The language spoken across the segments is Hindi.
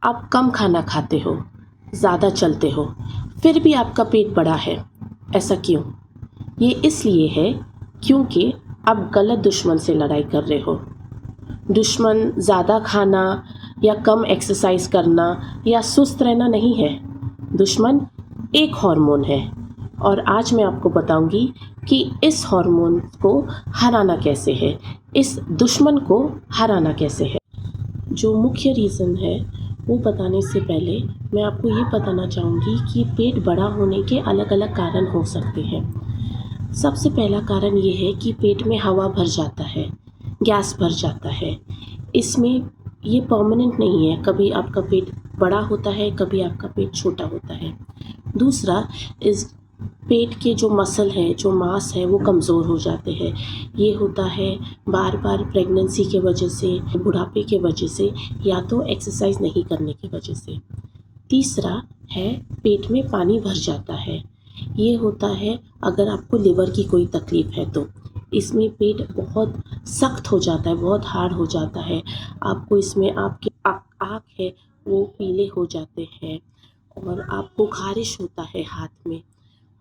आप कम खाना खाते हो, ज़्यादा चलते हो, फिर भी आपका पेट बड़ा है, ऐसा क्यों? ये इसलिए है क्योंकि आप गलत दुश्मन से लड़ाई कर रहे हो। दुश्मन ज़्यादा खाना या कम एक्सरसाइज करना या सुस्त रहना नहीं है। दुश्मन एक हार्मोन है और आज मैं आपको बताऊंगी कि इस हार्मोन को हराना कैसे है, इस दुश्मन को हराना कैसे है। जो मुख्य रीज़न है वो बताने से पहले मैं आपको ये बताना चाहूँगी कि पेट बड़ा होने के अलग अलग कारण हो सकते हैं। सबसे पहला कारण ये है कि पेट में हवा भर जाता है, गैस भर जाता है। इसमें ये परमानेंट नहीं है, कभी आपका पेट बड़ा होता है, कभी आपका पेट छोटा होता है। दूसरा, इस पेट के जो मसल है, जो मांस है, वो कमज़ोर हो जाते हैं। ये होता है बार बार प्रेगनेंसी के वजह से, बुढ़ापे के वजह से, या तो एक्सरसाइज नहीं करने की वजह से। तीसरा है पेट में पानी भर जाता है। ये होता है अगर आपको लिवर की कोई तकलीफ़ है तो। इसमें पेट बहुत सख्त हो जाता है, बहुत हार्ड हो जाता है। आपको इसमें आपके आँख है वो पीले हो जाते हैं और आपको ख़ारिश होता है हाथ में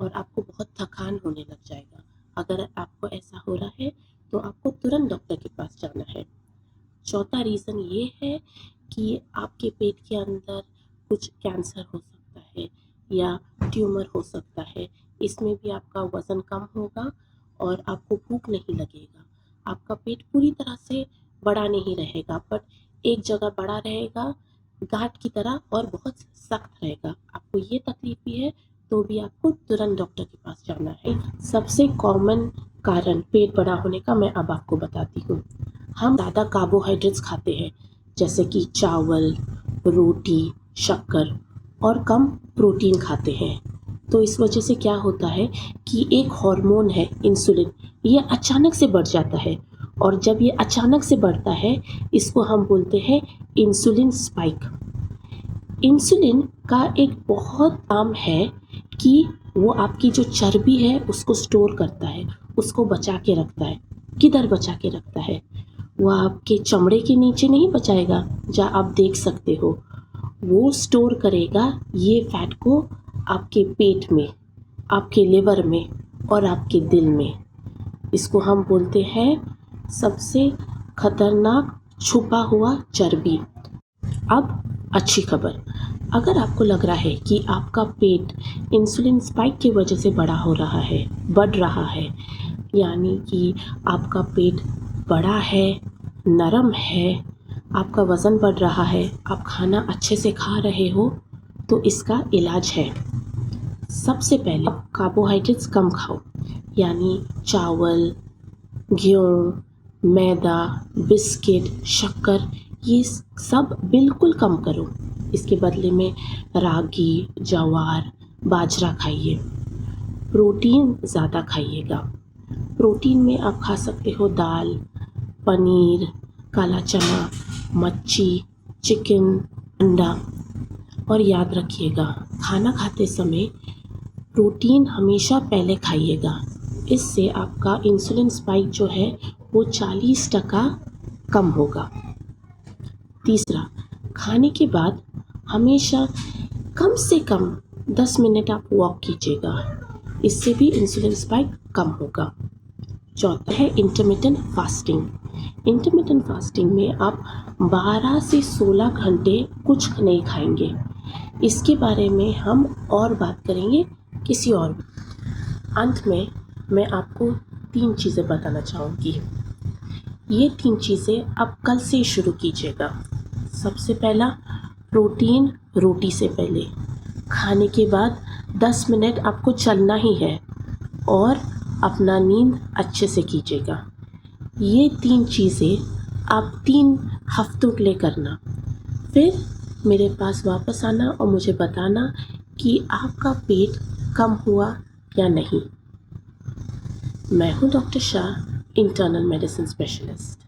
और आपको बहुत थकान होने लग जाएगा। अगर आपको ऐसा हो रहा है तो आपको तुरंत डॉक्टर के पास जाना है। चौथा रीज़न ये है कि आपके पेट के अंदर कुछ कैंसर हो सकता है या ट्यूमर हो सकता है। इसमें भी आपका वज़न कम होगा और आपको भूख नहीं लगेगा। आपका पेट पूरी तरह से बड़ा नहीं रहेगा, बट एक जगह बड़ा रहेगा गाँठ की तरह और बहुत सख्त रहेगा। आपको ये तकलीफ़ भी है तो भी आपको तुरंत डॉक्टर के पास जाना है। सबसे कॉमन कारण पेट बड़ा होने का मैं अब आपको बताती हूँ। हम ज़्यादा कार्बोहाइड्रेट्स खाते हैं, जैसे कि चावल, रोटी, शक्कर, और कम प्रोटीन खाते हैं। तो इस वजह से क्या होता है कि एक हार्मोन है इंसुलिन, ये अचानक से बढ़ जाता है और जब ये अचानक से बढ़ता है इसको हम बोलते हैं इंसुलिन स्पाइक। इंसुलिन का एक बहुत काम है कि वो आपकी जो चर्बी है उसको स्टोर करता है, उसको बचा के रखता है। किधर बचा के रखता है? वो आपके चमड़े के नीचे नहीं बचाएगा जहाँ आप देख सकते हो। वो स्टोर करेगा ये फैट को आपके पेट में, आपके लिवर में और आपके दिल में। इसको हम बोलते हैं सबसे खतरनाक छुपा हुआ चर्बी। अब अच्छी खबर, अगर आपको लग रहा है कि आपका पेट इंसुलिन स्पाइक की वजह से बड़ा हो रहा है, बढ़ रहा है, यानी कि आपका पेट बड़ा है, नरम है, आपका वज़न बढ़ रहा है, आप खाना अच्छे से खा रहे हो, तो इसका इलाज है। सबसे पहले आप कार्बोहाइड्रेट्स कम खाओ, यानी चावल, गेहूँ, मैदा, बिस्किट, शक्कर, ये सब बिल्कुल कम करो। इसके बदले में रागी, ज्वार, बाजरा खाइए। प्रोटीन ज़्यादा खाइएगा। प्रोटीन में आप खा सकते हो दाल, पनीर, काला चना, मच्छी, चिकन, अंडा। और याद रखिएगा, खाना खाते समय प्रोटीन हमेशा पहले खाइएगा। इससे आपका इंसुलिन स्पाइक जो है वो 40% कम होगा। तीसरा, खाने के बाद हमेशा कम से कम 10 मिनट आप वॉक कीजिएगा, इससे भी इंसुलिन स्पाइक कम होगा। चौथा है इंटरमिटेंट फास्टिंग। इंटरमिटेंट फास्टिंग में आप 12 से 16 घंटे कुछ नहीं खाएंगे। इसके बारे में हम और बात करेंगे किसी और। अंत में मैं आपको 3 चीज़ें बताना चाहूँगी। ये 3 चीज़ें आप कल से शुरू कीजिएगा। सबसे पहला, प्रोटीन रोटी से पहले। खाने के बाद 10 मिनट आपको चलना ही है और अपना नींद अच्छे से कीजिएगा। ये 3 चीज़ें आप 3 हफ्तों के लिए करना। फिर मेरे पास वापस आना और मुझे बताना कि आपका पेट कम हुआ या नहीं। मैं हूँ doctor Shah, internal medicine specialist.